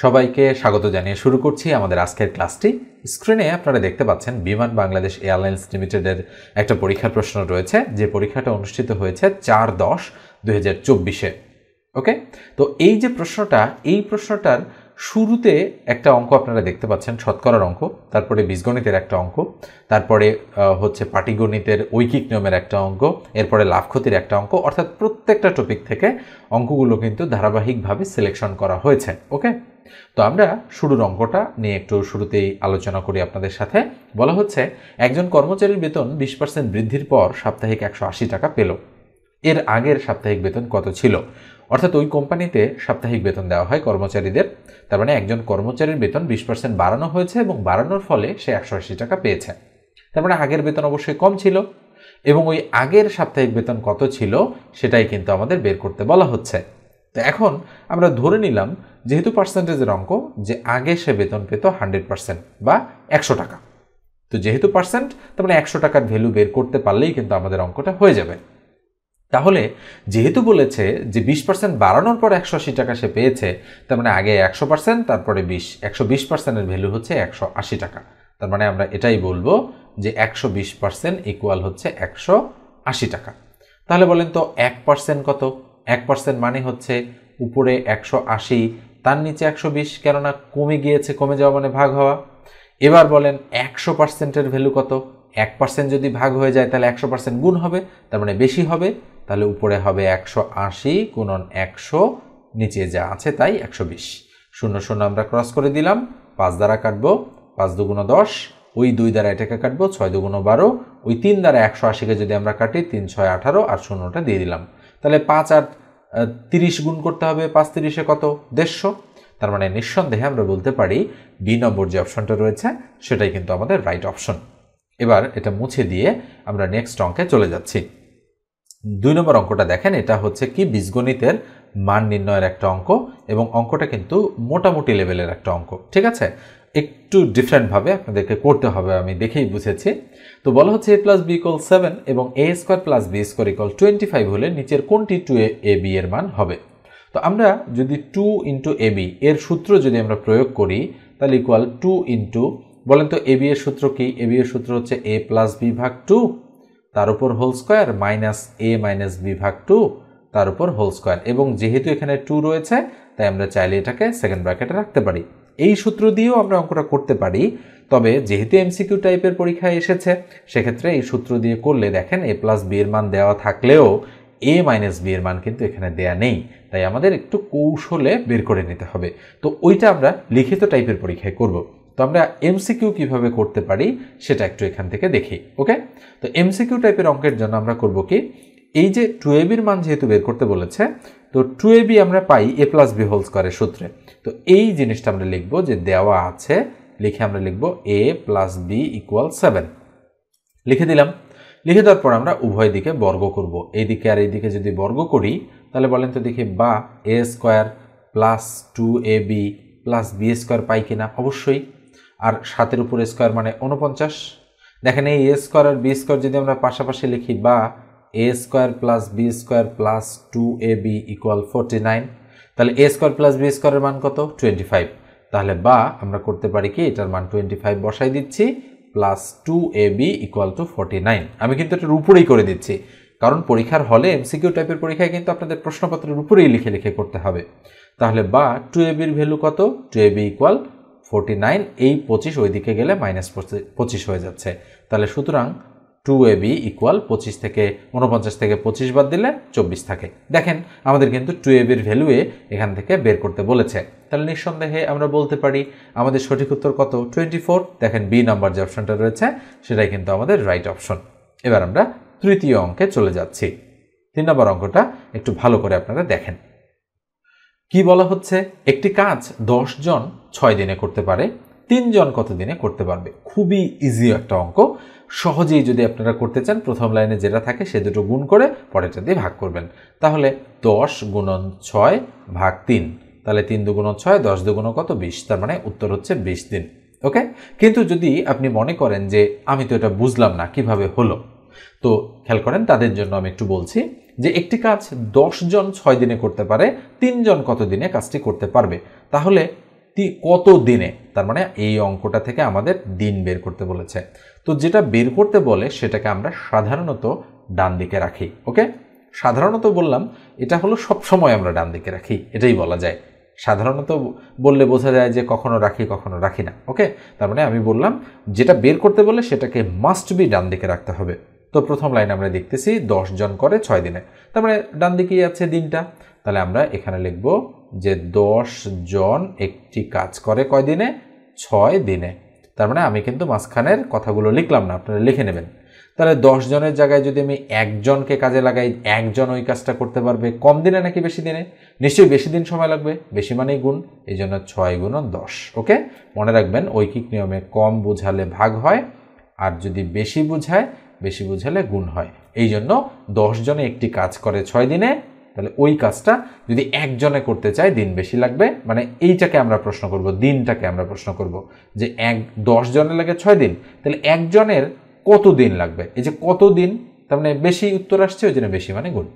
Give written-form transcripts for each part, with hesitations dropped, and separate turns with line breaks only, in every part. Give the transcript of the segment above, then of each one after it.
সবাইকে স্বাগত জানিয়ে শুরু করছি আমাদের আজকের ক্লাসটি। স্ক্রিনে আপনারা দেখতে পাচ্ছেন বিমান বাংলাদেশ এয়ারলাইন্স লিমিটেডের একটা পরীক্ষার প্রশ্ন রয়েছে, যে পরীক্ষাটা অনুষ্ঠিত হয়েছে 4/10/2024-এ। ওকে, তো এই যে প্রশ্নটা, এই প্রশ্নটার শুরুতে একটা অঙ্ক আপনারা দেখতে পাচ্ছেন, শতকরার অঙ্ক, তারপরে বীজগণিতের একটা অঙ্ক, তারপরে হচ্ছে পাটিগণিতের ঐকিক নিয়মের একটা অঙ্ক, এরপরে লাভ ক্ষতির একটা অঙ্ক, অর্থাৎ প্রত্যেকটা টপিক থেকে অঙ্কগুলো কিন্তু ধারাবাহিকভাবে সিলেকশন করা হয়েছে। ওকে, তো আমরা শুরুর অঙ্কটা নিয়ে একটু শুরুতেই আলোচনা করি আপনাদের সাথে। বলা হচ্ছে একজন কর্মচারীর বেতন 20% বৃদ্ধির পর সাপ্তাহিক 180 টাকা পেল। এর আগের সাপ্তাহিক বেতন কত ছিল? অর্থাৎ ওই কোম্পানিতে সাপ্তাহিক বেতন দেওয়া হয় কর্মচারীদের, তার মানে একজন কর্মচারীর বেতন 20% বাড়ানো হয়েছে এবং বাড়ানোর ফলে সে 180 টাকা পেয়েছে। তার মানে আগের বেতন অবশ্যই কম ছিল, এবং ওই আগের সাপ্তাহিক বেতন কত ছিল সেটাই কিন্তু আমাদের বের করতে বলা হচ্ছে। তো এখন আমরা ধরে নিলাম, যেহেতু পার্সেন্টেজের অঙ্ক, যে আগে সে বেতন পেত 100% বা 100 টাকা। তো যেহেতু পার্সেন্ট, তার মানে 100 টাকার ভ্যালু বের করতে পারলেই কিন্তু আমাদের অঙ্কটা হয়ে যাবে। তাহলে যেহেতু বলেছে যে 20% বাড়ানোর পর 180 টাকা সে পেয়েছে, তার মানে আগে 100%, তারপরে 120%-এর ভ্যালু হচ্ছে 180 টাকা। তার মানে আমরা এটাই বলবো যে 120% ইকুয়াল হচ্ছে 180 টাকা। তাহলে বলেন তো 1% কত? 1% মানে হচ্ছে উপরে 180, তার নিচে 120, কেননা কমে গিয়েছে, কমে যাওয়া মানে ভাগ হওয়া। এবার বলেন 100%-এর ভ্যালু কত? 1% যদি ভাগ হয়ে যায় তাহলে 100% গুণ হবে, তার মানে বেশি হবে। তাহলে উপরে হবে 180 গুণন 100, নিচে যা আছে তাই 120। 0 0 আমরা ক্রস করে দিলাম, 5 দ্বারা কাটবো, 5 2 10, ওই 2 দ্বারা এটাকে কাটবো, 6 2 12, ওই 3 দ্বারা 180-কে যদি আমরা কাটি, 3 6 18, আর 0টা দিয়ে দিলাম। তাহলে 5 আর 30 গুণ করতে হবে, 5 30-এ কত? 150। তার মানে নিঃসন্দেহে আমরা বলতে পারি বি নম্বর যে অপশনটা রয়েছে সেটাই কিন্তু আমাদের রাইট অপশন। এবার এটা মুছে দিয়ে আমরা নেক্সট অঙ্কে চলে যাচ্ছি। 2 নম্বর অঙ্কটা দেখেন, এটা হচ্ছে কি বীজগণিতের মান নির্ণয়ের একটা অঙ্ক, এবং অঙ্কটা কিন্তু মোটামুটি লেভেলের একটা অঙ্ক। ঠিক আছে, একটু ডিফারেন্টভাবে আপনাদেরকে করতে হবে, আমি দেখেই বুঝেছি। তো বলা হচ্ছে a + b = 7 এবং a² + b² = 25 হলে নিচের কোনটি 2ab এর মান হবে? তো আমরা যদি 2 × ab এর সূত্র যদি আমরা প্রয়োগ করি, তাহলে ইকুয়াল 2 × বলেন তো ab এর সূত্র কি? ab এর সূত্র হচ্ছে a + b / 2, তার উপর whole square, minus a - b / 2, তার উপর হোল স্কোয়ার। এবং যেহেতু এখানে 2 রয়েছে, তাই আমরা চাইলে এটাকে সেকেন্ড ব্র্যাকেটে রাখতে পারি। এই সূত্র দিয়েও আমরা অঙ্কটা করতে পারি, তবে যেহেতু এমসিকিউ টাইপের পরীক্ষায় এসেছে, সেক্ষেত্রে এই সূত্র দিয়ে করলে দেখেন a + b এর মান দেওয়া থাকলেও a - b এর মান কিন্তু এখানে দেয়া নেই, তাই আমাদের একটু কৌশলে বের করে নিতে হবে। তো ওইটা আমরা লিখিত টাইপের পরীক্ষায় করব। তো আমরা এমসিকিউ কিভাবে করতে পারি সেটা একটু এখান থেকে দেখি। ওকে, তো এমসিকিউ টাইপের অঙ্কের জন্য আমরা করব কি, এই যে 2ab-র মান যেহেতু বের করতে বলেছে, তো 2ab আমরা পাই a + b² সূত্রে। তো এই জিনিসটা আমরা লিখব, যে দেওয়া আছে, লিখে আমরা লিখব a + b = 7। লিখে দিলাম। লিখে দেওয়ার পর আমরা উভয় দিকে বর্গ করব। এইদিকে আর এইদিকে যদি বর্গ করি, তাহলে বলেন তো দেখি, বা a² + 2ab + b² পাই কিনা? অবশ্যই। আর 7-এর উপর স্কোয়ার মানে 49। দেখেন এই a² আর b² যদি আমরা পাশাপাশি লিখি, বা a² + b² + 2ab = 49, তাহলে a² + b² এর মান কত? 25। তাহলে বা আমরা করতে পারি কি, এটার মান 25 বসাই দিচ্ছি, প্লাস 2ab = 49। আমি কিন্তু এটার উপরেই করে দিচ্ছি, কারণ পরীক্ষার হলে এমসিকিউ টাইপের পরীক্ষায় কিন্তু আপনাদের প্রশ্নপত্রের উপরেই লিখে লিখে করতে হবে। তাহলে বা 2ab-র ভ্যালু কত? 2ab = 49, এই 25 ওইদিকে গেলে -25 হয়ে যাচ্ছে। তাহলে সুতরাং 2ab = 25 থেকে 49 থেকে 25 বাদ দিলে 24 থাকে। দেখেন আমাদের কিন্তু 2ab-র ভ্যালু এখান থেকে বের করতে বলেছে। তাহলে নিঃসন্দেহে আমরা বলতে পারি আমাদের সঠিক উত্তর কত? 24। দেখেন বি নাম্বার যে অপশনটা রয়েছে সেটাই কিন্তু আমাদের রাইট অপশন। এবার আমরা তৃতীয় অঙ্কে চলে যাচ্ছি। 3 নম্বর অঙ্কটা একটু ভালো করে আপনারা দেখেন। কি বলা হচ্ছে, একটি কাজ 10 জন 6 দিনে করতে পারে, 3 জন কত দিনে করতে পারবে? খুবই ইজি একটা অঙ্ক, সহজেই যদি আপনারা করতে চান, প্রথম লাইনে যেটা থাকে সে দুটো গুণ করে পরেরটা দিয়ে ভাগ করবেন। তাহলে 10 × 6 / 3, তাহলে 3 2 × 6, 10 2 × কত? 20। তার মানে উত্তর হচ্ছে 20 দিন। ওকে, কিন্তু যদি আপনি মনে করেন যে আমি তো এটা বুঝলাম না কিভাবে হলো, তো খেয়াল করেন, তাদের জন্য আমি একটু বলছি যে একটি কাজ 10 জন 6 দিনে করতে পারে, 3 জন কত দিনে কাজটি করতে পারবে? তাহলে কত দিনে, তার মানে এই অঙ্কটা থেকে আমাদের দিন বের করতে বলেছে। তো যেটা বের করতে বলে সেটাকে আমরা সাধারণত ডান দিকে রাখি। ওকে, সাধারণত বললাম এটা হলো সবসময় আমরা ডান দিকে রাখি, এটাই বলা যায়। সাধারণত বললে বোঝা যায় যে কখনো রাখি কখনো রাখি না। ওকে, তার মানে আমি বললাম যেটা বের করতে বলে সেটাকে মাস্ট বি ডান দিকে রাখতে হবে। তো প্রথম লাইন আমরা দেখতেছি 10 জন করে 6 দিনে, তার মানে ডান দিকেই আছে দিনটা। তাহলে আমরা এখানে লিখব যে 10 জন একটি কাজ করে কয় দিনে? 6 দিনে। তার মানে আমি কিন্তু মাঝখানের কথাগুলো লিখলাম না, আপনারা লিখে নেবেন। তাহলে 10 জনের জায়গায় যদি আমি একজনকে কাজে লাগাই, একজন ওই কাজটা করতে পারবে কম দিনে নাকি বেশি দিনে? নিশ্চয়ই বেশি দিন সময় লাগবে, বেশি মানেই গুণ, এই জন্য 6 গুণন 10। ওকে, মনে রাখবেন ঐকিক নিয়মে কম বোঝালে ভাগ হয়, আর যদি বেশি বোঝালে গুণ হয়। এই জন্য 10 জনে একটি কাজ করে 6 দিনে, তাহলে ওই কাজটা যদি একজনে করতে চায় দিন বেশি লাগবে, মানে এইটাকে আমরা প্রশ্ন করব, দিনটাকে আমরা প্রশ্ন করব যে 10 জনের লাগে 6 দিন, তাহলে একজনের কত দিন লাগবে? এই যে কত দিন, তার মানে বেশি উত্তর আসছে, ওই জন্য বেশি মানে গুণ।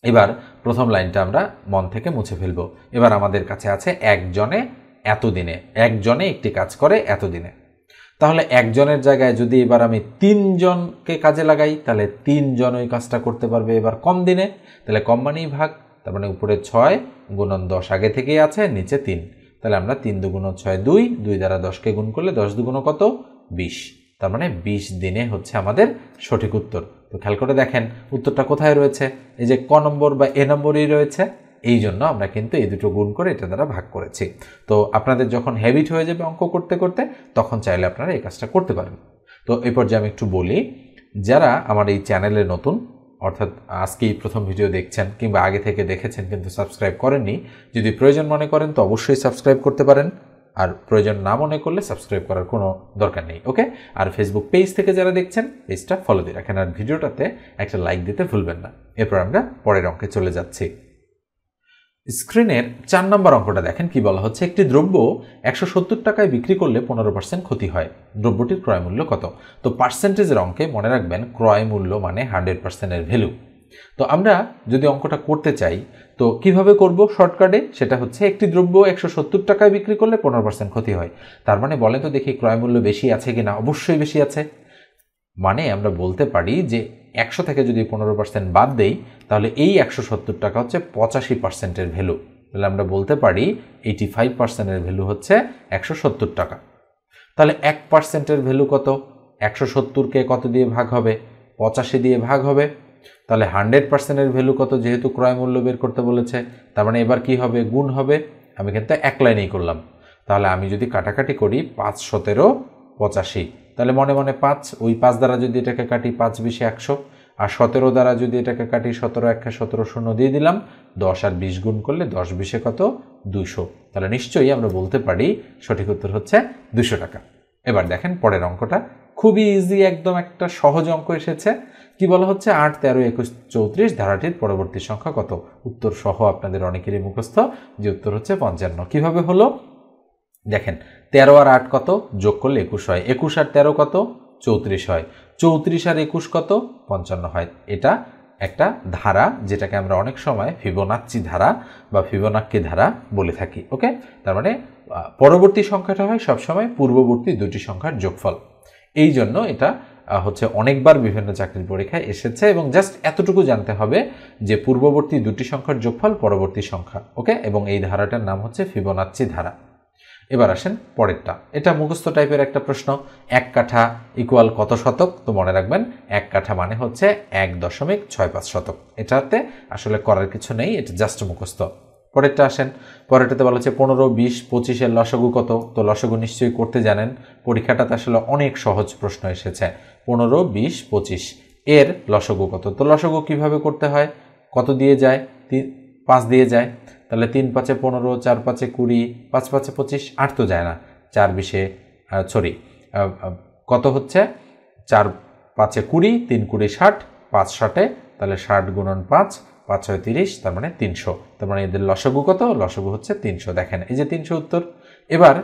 এবার প্রথম লাইনটা আমরা মন থেকে মুছে ফেলবো। এবার আমাদের কাছে আছে একজনে এত দিনে, একজনে একটি কাজ করে এত দিনে। তাহলে একজনের জায়গায় যদি এবার আমি 3 জনকে কাজে লাগাই, তাহলে 3 জন ওই কাজটা করতে পারবে এবার কম দিনে, তাহলে কম মানেই ভাগ। তার মানে উপরে 6 গুণন 10 আগে থেকেই আছে, নিচে 3। তাহলে আমরা 3 দুগুণ 6 2, 2 দ্বারা 10কে গুণ করলে 10 দুগুণ কত? 20। তার মানে 20 দিনে হচ্ছে আমাদের সঠিক উত্তর। তো খেয়াল করে দেখেন উত্তরটা কোথায় রয়েছে, এই যে ক নম্বর বা এ নম্বরই রয়েছে। এই জন্য আমরা কিন্তু এই দুটো গুণ করে এটা দ্বারা ভাগ করেছি। তো আপনাদের যখন হ্যাবিট হয়ে যাবে অঙ্ক করতে করতে, তখন চাইলে আপনারা এই কাজটা করতে পারেন। তো এই পর্যায়ে আমি একটু বলি, যারা আমার এই চ্যানেলে নতুন, অর্থাৎ আজকেই প্রথম ভিডিও দেখছেন কিংবা আগে থেকে দেখেছেন কিন্তু সাবস্ক্রাইব করেননি, যদি প্রয়োজন মনে করেন তো অবশ্যই সাবস্ক্রাইব করতে পারেন, আর প্রয়োজন না মনে করলে সাবস্ক্রাইব করার কোনো দরকার নেই। ওকে, আর ফেসবুক পেজ থেকে যারা দেখছেন পেজটা ফলো দিয়ে রাখেন, আর ভিডিওটাতে একটা লাইক দিতে ভুলবেন না। এরপর আমরা পরের অঙ্কে চলে যাচ্ছি। স্ক্রিনের 4 নম্বর অঙ্কটা দেখেন কি বলা হচ্ছে, একটি দ্রব্য 170 টাকায় বিক্রি করলে 15% ক্ষতি হয়, দ্রব্যটির ক্রয় মূল্য কত? তো পার্সেন্টেজের অঙ্কে মনে রাখবেন ক্রয় মূল্য মানে 100% এর ভ্যালু। তো আমরা যদি অঙ্কটা করতে চাই তো কিভাবে করব শর্টকাটে, সেটা হচ্ছে একটি দ্রব্য 170 টাকায় বিক্রি করলে 15% ক্ষতি হয়। তার মানে বলেন তো দেখি ক্রয় মূল্য বেশি আছে কিনা? অবশ্যই বেশি আছে। মানে আমরা বলতে পারি যে 100 থেকে যদি 15% বাদ দেই, তাহলে এই 170 টাকা হচ্ছে 85%-এর ভ্যালু। তাহলে আমরা বলতে পারি 85%-এর ভ্যালু হচ্ছে 170 টাকা। তাহলে 1%-এর ভ্যালু কত? 170কে কত দিয়ে ভাগ হবে? 85 দিয়ে ভাগ হবে। তাহলে 100%-এর ভ্যালু কত? যেহেতু ক্রয় মূল্য বের করতে বলেছে, তার মানে এবার কি হবে? গুণ হবে। আমি কিন্তু এক লাইনেই করলাম। তাহলে আমি যদি কাটাকাটি করি 5 17 85, তাহলে মনে মনে 5, ওই 5 দ্বারা যদি এটাকে কাটি 5 20 100, আর 17 দ্বারা যদি এটাকে কাটি 17 1 17 শূন্য দিয়ে দিলাম, 10 আর 20 গুণ করলে 10 20 কত? 200। তাহলে নিশ্চয়ই আমরা বলতে পারি সঠিক উত্তর হচ্ছে 200 টাকা। এবার দেখেন পরের অঙ্কটা, খুবই ইজি, একদম একটা সহজ অঙ্ক এসেছে। কি বলা হচ্ছে? 8 13 21 34 ধারাটির পরবর্তী সংখ্যা কত? উত্তর সহ আপনাদের অনেকেরই মুখস্থ যে উত্তর হচ্ছে 55। কিভাবে হলো দেখেন, 13 আর 8 কত? যোগ করলে 21 হয়। 21 আর 13 কত? 34 হয়। 34 আর 21 কত? 55 হয়। এটা একটা ধারা, যেটাকে আমরা অনেক সময় ফিবোনাচ্চি ধারা বা ফিবোনাক্কি ধারা বলে থাকি। ওকে, তার মানে পরবর্তী সংখ্যাটা হয় সবসময় পূর্ববর্তী দুটি সংখ্যার যোগফল। এই জন্য এটা হচ্ছে অনেকবার বিভিন্ন চাকরির পরীক্ষায় এসেছে, এবং জাস্ট এতটুকু জানতে হবে যে পূর্ববর্তী দুটি সংখ্যার যোগফল পরবর্তী সংখ্যা। ওকে, এবং এই ধারাটার নাম হচ্ছে ফিবোনাচ্চি ধারা। এবার আসেন পরেরটা, এটা মুখস্থ টাইপের একটা প্রশ্ন। 1 কাঠা ইকুয়াল কত শতক? তো মনে রাখবেন 1 কাঠা মানে হচ্ছে 1.65 শতক। এটাতে আসলে করার কিছু নেই, এটা জাস্ট মুখস্থ। পরেরটা আসেন, পরেরটাতে বলা হচ্ছে 15 20 25 এর লসাগু কত? তো লসাগু নিশ্চয়ই করতে জানেন, পরীক্ষাটাতে আসলে অনেক সহজ প্রশ্ন এসেছে। 15 20 25 এর লসাগু কত? তো লসাগু কিভাবে করতে হয়? কত দিয়ে যায়? 5 দিয়ে যায়। তাহলে 3 5 15, 4 5 20, 5 5 25, 8 তো যায় না। 4 20 কত হচ্ছে? 4 5 20, 3 20 60, 5 60, তাহলে 60 গুণন 5, 5 6 30, তার মানে 300। তার মানে এদের লসাগু কত? লসাগু হচ্ছে 300। দেখেন এই যে 300 উত্তর। এবার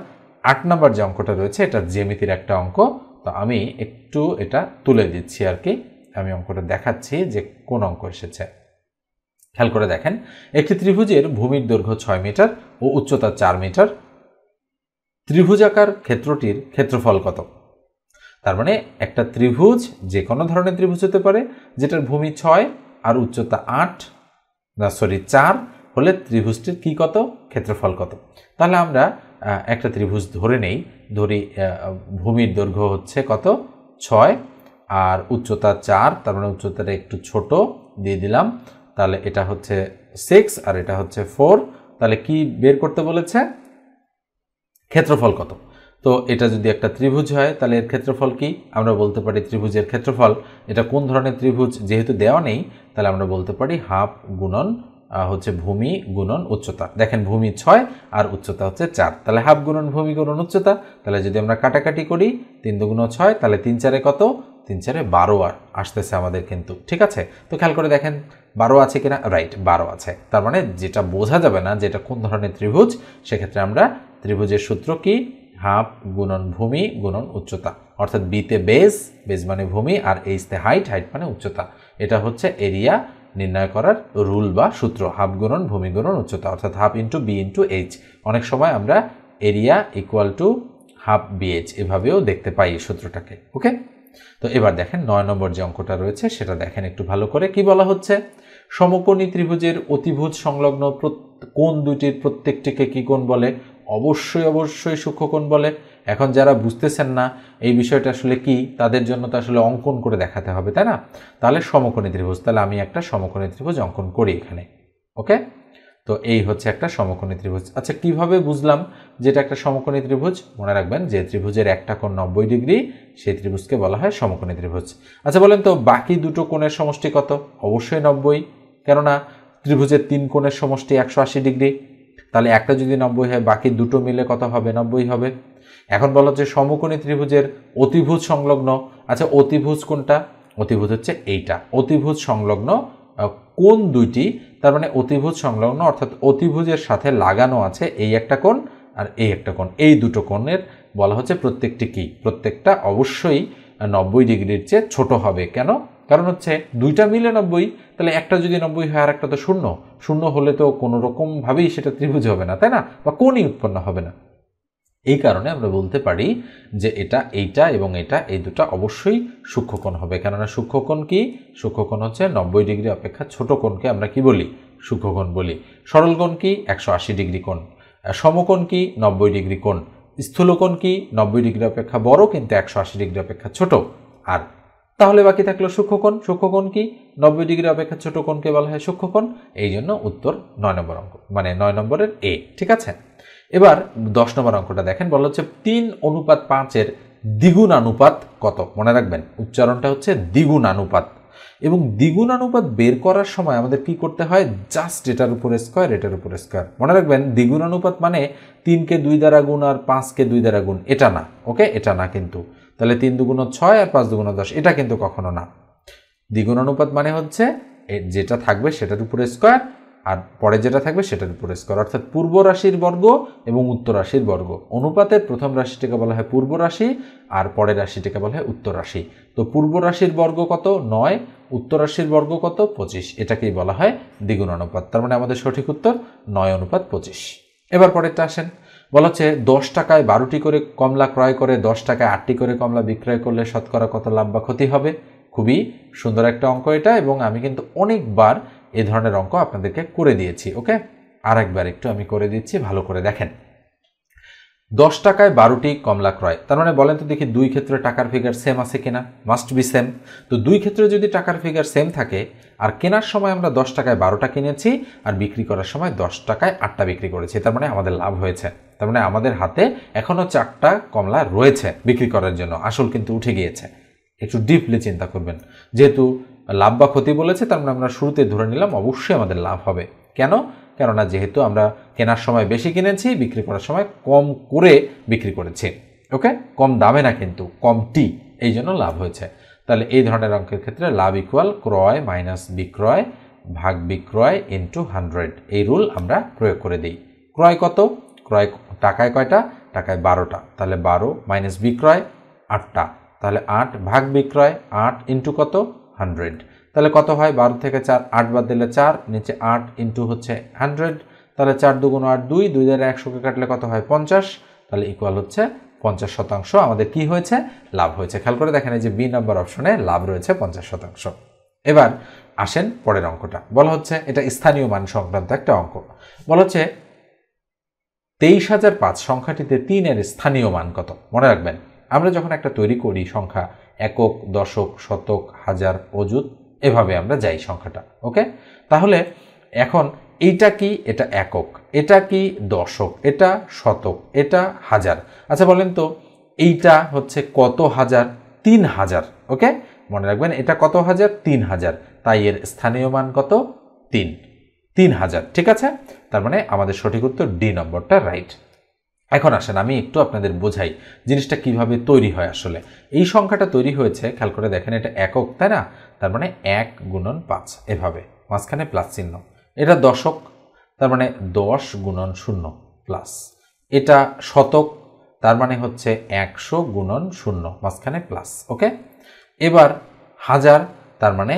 8 নম্বর যে অঙ্কটা রয়েছে, এটা জ্যামিতির একটা অঙ্ক। তো আমি একটু এটা তুলে দিচ্ছি আর কি, আমি অঙ্কটা দেখাচ্ছি যে কোন অঙ্ক এসেছে। খেয়াল করে দেখেন, একটি ত্রিভুজের ভূমির দৈর্ঘ্য 6 মিটার ও উচ্চতা 4 মিটার, ত্রিভুজাকার ক্ষেত্রটির ক্ষেত্রফল কত? তার মানে একটা ত্রিভুজ যে কোনো ধরনের ত্রিভুজ হতে পারে যেটার ভূমি 6 আর উচ্চতা 4 হলে ত্রিভুজটির কি কত, ক্ষেত্রফল কত। তাহলে আমরা একটা ত্রিভুজ ধরি ভূমির দৈর্ঘ্য হচ্ছে কত 6 আর উচ্চতা 4, তার মানে উচ্চতাটা একটু ছোট দিয়ে দিলাম, তাহলে এটা হচ্ছে 6 আর এটা হচ্ছে 4। তাহলে কি বের করতে বলেছে, ক্ষেত্রফল কত। তো এটা যদি একটা ত্রিভুজ হয় তাহলে এর ক্ষেত্রফল কি, আমরা বলতে পারি ত্রিভুজের ক্ষেত্রফল, এটা কোন ধরনের ত্রিভুজ যেহেতু দেওয়া নেই তাহলে আমরা বলতে পারি হাফ গুণন হচ্ছে ভূমি গুণন উচ্চতা। দেখেন ভূমি 6 আর উচ্চতা হচ্ছে 4, তাহলে হাফ গুণন ভূমি গুণন উচ্চতা। তাহলে যদি আমরা কাটাকাটি করি 3 দুগুণ 6, তাহলে 3 4 কত, 3 4 12 আসতেছে আমাদের কিন্তু, ঠিক আছে। তো খেয়াল করে দেখেন 12 আছে কিনা, রাইট 12 আছে। তার মানে যেটা বোঝা যাবে না যেটা কোন ধরনের ত্রিভুজ, সেক্ষেত্রে আমরা ত্রিভুজের সূত্র কি, হাফ গুণন ভূমি গুণন উচ্চতা, অর্থাৎ বিতে বেজ মানে ভূমি আর এইচতে হাইট মানে উচ্চতা। এটা হচ্ছে এরিয়া নির্ণয় করার রুল বা সূত্র, হাফ গুণন ভূমি গুণন উচ্চতা, অর্থাৎ half into B into H. অনেক সময় আমরা area equal to half BH এভাবেও দেখতে পাই এই সূত্রটাকে। ওকে, তো এবার দেখেন 9 নম্বর যে অঙ্কটা রয়েছে সেটা দেখেন একটু ভালো করে। কি বলা হচ্ছে, সমকোণী ত্রিভুজের অতিভুজ সংলগ্ন কোণ দুইটির প্রত্যেকটিকে কি কোণ বলে? অবশ্যই সূক্ষ্মকোণ বলে। এখন যারা বুঝতেছেন না এই বিষয়টা আসলে কি, তাদের জন্য তো আসলে অঙ্কন করে দেখাতে হবে, তাই না? তাহলে সমকোণী ত্রিভুজ, তাহলে আমি একটা সমকোণী ত্রিভুজ অঙ্কন করি এখানে। ওকে, তো এই হচ্ছে একটা সমকোণী ত্রিভুজ। আচ্ছা, কিভাবে বুঝলাম যেটা একটা সমকোণী ত্রিভুজ? মনে রাখবেন যে ত্রিভুজের একটা কোণ 90 ডিগ্রি, সেই ত্রিভুজকে বলা হয় সমকোণী ত্রিভুজ। আচ্ছা বলেন তো বাকি দুটো কোণের সমষ্টি কত? অবশ্যই 90, কেননা ত্রিভুজের 3 কোণের সমষ্টি 180 ডিগ্রি। তাহলে একটা যদি 90 হয় বাকি দুটো মিলে কত হবে? 90 হবে। এখন বলা হচ্ছে সমকোণী ত্রিভুজের অতিভুজ সংলগ্ন। আচ্ছা, অতিভুজ কোনটা? অতিভুজ হচ্ছে এইটা, অতিভুজ সংলগ্ন কোণ দুইটি, তার মানে অতিভুজ সংলগ্ন অর্থাৎ অতিভুজের সাথে লাগানো আছে এই একটা কোণ আর এই একটা কোণ, এই দুটো কোণের বলা হচ্ছে প্রত্যেকটি কি, প্রত্যেকটা অবশ্যই 90 ডিগ্রির চেয়ে ছোট হবে। কেন? কারণ হচ্ছে দুইটা মিলে 90, তাহলে একটা যদি 90 হয় আর একটা তো শূন্য হলে তো কোনো রকমভাবেই সেটা ত্রিভুজ হবে না, তাই না? বা কোণই উৎপন্ন হবে না। এই কারণে আমরা বলতে পারি যে এইটা এবং এটা, এই দুটা অবশ্যই সূক্ষ্মকোণ হবে। কেননা সূক্ষ্মকোণ কি, সূক্ষ্মকোণ হচ্ছে 90 ডিগ্রি অপেক্ষা ছোট কোণকে আমরা কি বলি? সূক্ষ্মকোণ বলি। সরলকোণ কি? 180 ডিগ্রি কোণ। সমকোণ কি? 90 ডিগ্রি কোণ। স্থূলকোণ কি? 90 ডিগ্রি অপেক্ষা বড় কিন্তু 180 ডিগ্রি অপেক্ষা ছোট। আর তাহলে বাকি থাকলো সূক্ষ্মকোণ। সূক্ষ্মকোণ কি? 90 ডিগ্রি অপেক্ষা ছোট কোণকে বলা হয় সূক্ষ্মকোণ। এই জন্য উত্তর 9 নম্বর অঙ্ক, মানে 9 নম্বরের এ, ঠিক আছে। এবার 10 নম্বর অঙ্কটা দেখেন, বলা হচ্ছে 3:5 দ্বিগুণ অনুপাত কত? মনে রাখবেন উচ্চারণটা হচ্ছে দ্বিগুণ অনুপাত। এবং দ্বিগুণ অনুপাত বের করার সময় আমাদের কি করতে হয়? জাস্ট এটার উপরে স্কয়ার, এটার উপরে স্কয়ার। মনে রাখবেন দ্বিগুণ অনুপাত মানে 3কে 2 দ্বারা গুণ আর 5কে 2 দ্বারা গুণ, এটা না। ওকে, এটা না কিন্তু। তাহলে 3 দুগুণ 6 আর 5 দুগুণ 10, এটা কিন্তু কখনো না। দ্বিগুণ অনুপাত মানে হচ্ছে যেটা থাকবে সেটার উপরে স্কয়ার আর পরে যেটা থাকবে সেটার উপরে স্কয়ার, অর্থাৎ পূর্ব রাশির বর্গ এবং উত্তর রাশির বর্গ। অনুপাতের প্রথম রাশিটিকে বলা হয় পূর্ব রাশি আর পরের রাশিটিকে বলা হয় উত্তর রাশি। তো পূর্ব রাশির বর্গ কত? 9, উত্তর রাশির বর্গ কত? 25। এটাকেই বলা হয় দ্বিগুণ অনুপাত। তার মানে আমাদের সঠিক উত্তর 9:25। এবার পরেরটা আসেন, বলা হচ্ছে 10 টাকায় 12টি করে কমলা ক্রয় করে 10 টাকায় 8টি করে কমলা বিক্রয় করলে শতকরা কত লাভ বা ক্ষতি হবে? খুবই সুন্দর একটা অঙ্ক এটা, এবং আমি কিন্তু অনেকবার এই ধরনের অঙ্ক আপনাদেরকে করে দিয়েছি। ওকে, আরেকবার একটু আমি করে দিচ্ছি, ভালো করে দেখেন। 10 টাকায় 12টি কমলা ক্রয়, তার মানে বলেন তো দেখি দুই ক্ষেত্রে টাকার ফিগার সেম আছে কিনা? Must be same. তো দুই ক্ষেত্রে যদি টাকার ফিগার সেম থাকে আর কেনার সময় আমরা 10 টাকায় 12টা কিনেছি আর বিক্রি করার সময় 10 টাকায় 8টা বিক্রি করেছি, তার মানে আমাদের লাভ হয়েছে। তার মানে আমাদের হাতে এখনো 4টা কমলা রয়েছে বিক্রি করার জন্য, আসল কিন্তু উঠে গিয়েছে। একটু ডিপলি চিন্তা করবেন, যেহেতু লাভ বা ক্ষতি বলেছে তার মানে আমরা শুরুতে ধরে নিলাম অবশ্যই আমাদের লাভ হবে। কেন? কেননা যেহেতু আমরা কেনার সময় বেশি কিনেছি, বিক্রি করার সময় কম করে বিক্রি করেছি। ওকে, কম দামে না কিন্তু, কমটি, এই জন্য লাভ হয়েছে। তাহলে এই ধরনের অঙ্কের ক্ষেত্রে লাভ ইকুয়াল ক্রয় মাইনাস বিক্রয় ভাগ বিক্রয় ইন্টু 100, এই রুল আমরা প্রয়োগ করে দিই। ক্রয় কত? ক্রয় টাকায় কয়টা? টাকায় 12টা, তাহলে 12 মাইনাস বিক্রয় 8টা, তাহলে 8 ভাগ বিক্রয় 8 ইন্টু কত? 100। তাহলে কত হয়? 12 থেকে 4 8 বাদ দিলে 4, নিচে 8 ইন্টু হচ্ছে 100, তাহলে 4 দুগুণ 8 2, 2 দ্বারা 100কে কাটলে কত হয়? 50, তাহলে ইকুয়াল হচ্ছে 50% আমাদের কি হয়েছে, লাভ হয়েছে। খেয়াল করে দেখেন এই যে বি নাম্বার অপশনে লাভ রয়েছে 50%। এবার আসেন পরের অঙ্কটা, বলা হচ্ছে এটা স্থানীয় মান সংক্রান্ত একটা অঙ্ক। বলা হচ্ছে 23,005 সংখ্যাটিতে 3 এর স্থানীয় মান কত। মনে রাখবেন আমরা যখন একটা তৈরি করি সংখ্যা একক, দশক, শতক, হাজার, অযুত এভাবে আমরা যাই সংখ্যাটা। ওকে, তাহলে এখন এইটা কি, এটা একক, এটা কি দশক, এটা শতক, এটা হাজার। আচ্ছা বলেন তো এইটা হচ্ছে কত হাজার, 3,000। ওকে, মনে রাখবেন এটা কত হাজার, 3,000, তাই এর স্থানীয় মান কত, 3,000। ঠিক আছে, তার মানে আমাদের সঠিক উত্তর ডি নম্বরটা রাইট। এখন আসেন আমি একটু আপনাদের বোঝাই জিনিসটা কিভাবে তৈরি হয়। আসলে এই সংখ্যাটা তৈরি হয়েছে, খেয়াল করে দেখেন এটা একক, তাই না, তার মানে 1 গুণন 5 এভাবে মাঝখানে প্লাস চিহ্ন। এটা দশক, তার মানে 10 গুণন 0 প্লাস। এটা শতক, তার মানে হচ্ছে 100 গুণন 0 মাঝখানে প্লাস। ওকে, এবার হাজার, তার মানে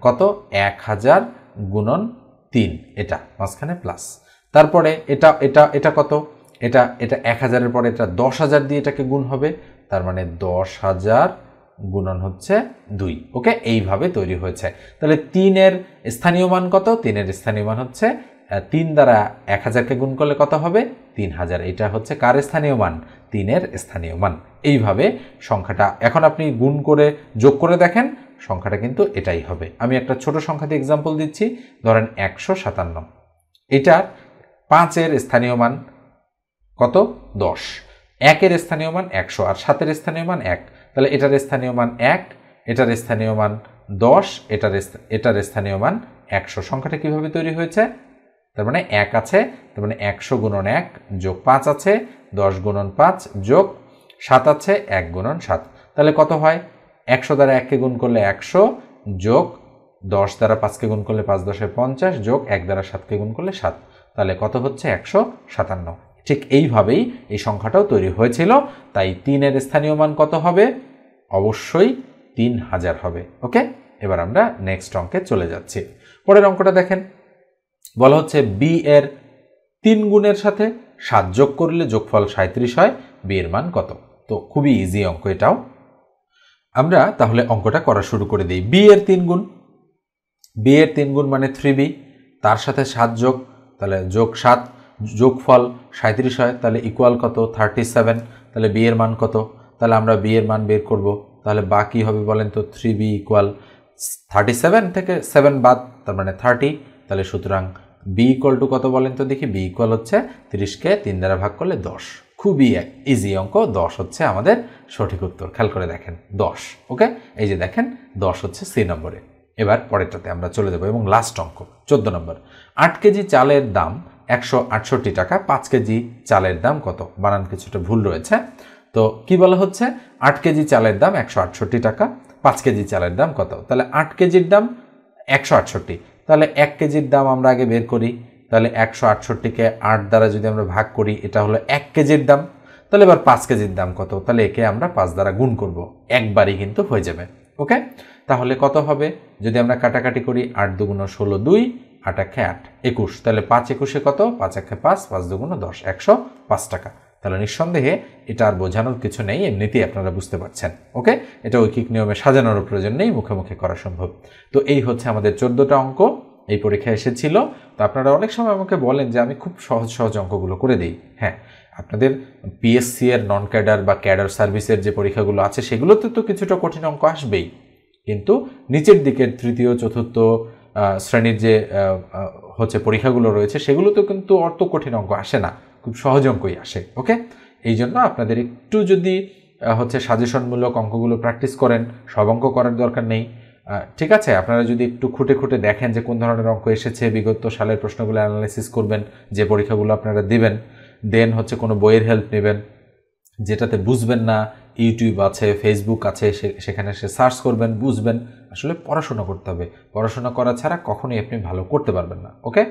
কত, 1000 গুণন 3, এটা মাঝখানে প্লাস। তারপরে এটা এটা এটা কত, এটা এটা 1000-এর পরে এটা 10,000 দিয়ে এটাকে গুণ হবে, তার মানে 10,000 গুণন হচ্ছে 2। ওকে, এইভাবে তৈরি হয়েছে। তাহলে 3 এর স্থানীয় মান কত, 3 এর স্থানীয় মান হচ্ছে 3 দ্বারা 1000-কে গুণ করলে কত হবে, 3000। এটা হচ্ছে কার স্থানীয় মান, 3 এর স্থানীয় মান। এইভাবে সংখ্যাটা এখন আপনি গুণ করে যোগ করে দেখেন সংখ্যাটা কিন্তু এটাই হবে। আমি একটা ছোট সংখ্যা দিয়ে এক্সাম্পল দিচ্ছি, ধরেন 157। এটার 5 এর স্থানীয় মান কত, 10, 1 এর স্থানীয় মান 100 আর 7 এর স্থানীয় মান 1। তাহলে এটার স্থানীয় মান 1, এটার স্থানীয় মান 10, এটার স্থানীয় মান 100। সংখ্যাটা কিভাবে তৈরি হয়েছে, তার মানে 1 আছে, তার মানে 100 গুণন 1 যোগ 5 আছে, 10 গুণন 5 যোগ 7 আছে, 1 গুণন 7। তাহলে কত হয়, 100 দ্বারা 1কে গুণ করলে 100 যোগ 10 দ্বারা 5কে গুণ করলে 5 10 50 যোগ 1 দ্বারা 7কে গুণ করলে 7, তাহলে কত হচ্ছে 157। ঠিক এইভাবেই এই সংখ্যাটাও তৈরি হয়েছিল। তাই 3 এর স্থানীয় মান কত হবে, অবশ্যই 3000 হবে। ওকে, এবার আমরা নেক্সট অঙ্কে চলে যাচ্ছি। পরের অঙ্কটা দেখেন, বলা হচ্ছে বি এর 3 গুণের সাথে 7 যোগ করলে যোগফল 37 হয়, বি এর মান কত। তো খুবই ইজি অঙ্ক এটাও। আমরা তাহলে অঙ্কটা করা শুরু করে দিই। বি এর 3 গুণ, বি এর 3 গুণ মানে 3b, তার সাথে 7 যোগ, তাহলে যোগ 7, যোগফল 37 হয়, তাহলে ইকুয়াল কত, 37। তাহলে বি এর মান কত, তাহলে আমরা বি এর মান বের করব। তাহলে বাকি হবে বলেন তো, 3b ইকুয়াল 37 থেকে 7 বাদ, তার মানে 30। তাহলে সুতরাং বি ইকুয়াল টু কত বলেন তো দেখি, বি ইকুয়াল হচ্ছে 30কে 3 দ্বারা ভাগ করলে 10। খুবই ইজি অঙ্ক, 10 হচ্ছে আমাদের সঠিক উত্তর। খেয়াল করে দেখেন 10। ওকে, এই যে দেখেন 10 হচ্ছে সি নম্বরে। এবার পরেরটাতে আমরা চলে যাব এবং লাস্ট অঙ্ক 14 নম্বর। 8 কেজি চালের দাম 168 টাকা, 5 কেজি চালের দাম কত। বানান কিছুটা ভুল রয়েছে। তো কি বলা হচ্ছে, 8 কেজি চালের দাম 168 টাকা, 5 কেজি চালের দাম কত। তাহলে 8 কেজির দাম 168, তাহলে 1 কেজির দাম আমরা আগে বের করি। তাহলে 168কে 8 দ্বারা যদি আমরা ভাগ করি, এটা হলো 1 কেজির দাম। তাহলে এবার 5 কেজির দাম কত, তাহলে একে আমরা 5 দ্বারা গুণ করব, একবারই কিন্তু হয়ে যাবে। ওকে, তাহলে কত হবে, যদি আমরা কাটাকাটি করি, 8 দুগুণ 16, 2, 8 একে 8, 21। তাহলে 5 21-এ কত, 5 একে 5, 5 দুগুণ 10, 105 টাকা। তাহলে নিঃসন্দেহে এটা আর বোঝানোর কিছু নেই, এমনিতেই আপনারা বুঝতে পারছেন। ওকে, এটা ঐকিক নিয়মে সাজানোর প্রয়োজন নেই, মুখে মুখে করা সম্ভব। তো এই হচ্ছে আমাদের 14টা অঙ্ক এই পরীক্ষায় এসেছিল। তো আপনারা অনেক সময় আমাকে বলেন যে আমি খুব সহজ সহজ অঙ্কগুলো করে দিই। হ্যাঁ, আপনাদের পিএসসি এর নন ক্যাডার বা ক্যাডার সার্ভিসের যে পরীক্ষাগুলো আছে সেগুলোতে তো কিছুটা কঠিন অঙ্ক আসবেই, কিন্তু নিচের দিকের তৃতীয় চতুর্থ শ্রেণীর যে হচ্ছে পরীক্ষাগুলো রয়েছে সেগুলোতেও কিন্তু অত কঠিন অঙ্ক আসে না, খুব সহজ অঙ্কই আসে। ওকে, এই জন্য আপনাদের একটু যদি হচ্ছে সাজেশনমূলক অঙ্কগুলো প্র্যাকটিস করেন, সব অঙ্ক করার দরকার নেই। ঠিক আছে, আপনারা যদি একটু খুঁটে খুঁটে দেখেন যে কোন ধরনের অঙ্ক এসেছে, বিগত সালের প্রশ্নগুলো অ্যানালাইসিস করবেন, যে পরীক্ষাগুলো আপনারা দিবেন, দেন হচ্ছে কোনো বইয়ের হেল্প নেবেন। যেটাতে বুঝবেন না, ইউটিউব আছে, ফেসবুক আছে, সেখানে সে সার্চ করবেন, বুঝবেন। আসলে পড়াশোনা করতে হবে, পড়াশোনা করা ছাড়া কখনোই আপনি ভালো করতে পারবেন না। ওকে,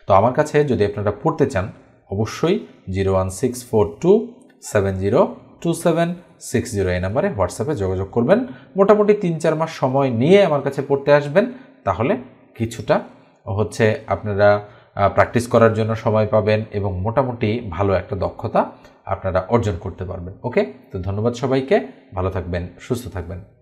তো আমার কাছে যদি আপনারা পড়তে চান অবশ্যই 01642702760 এই নাম্বারে হোয়াটসঅ্যাপে যোগাযোগ করবেন। মোটামুটি 3-4 মাস সময় নিয়ে আমার কাছে পড়তে আসবেন, তাহলে কিছুটা হচ্ছে আপনারা প্র্যাকটিস করার জন্য সময় পাবেন এবং মোটামুটি ভালো একটা দক্ষতা আপনারা অর্জন করতে পারবেন। ওকে, তো ধন্যবাদ সবাইকে, ভালো থাকবেন, সুস্থ থাকবেন।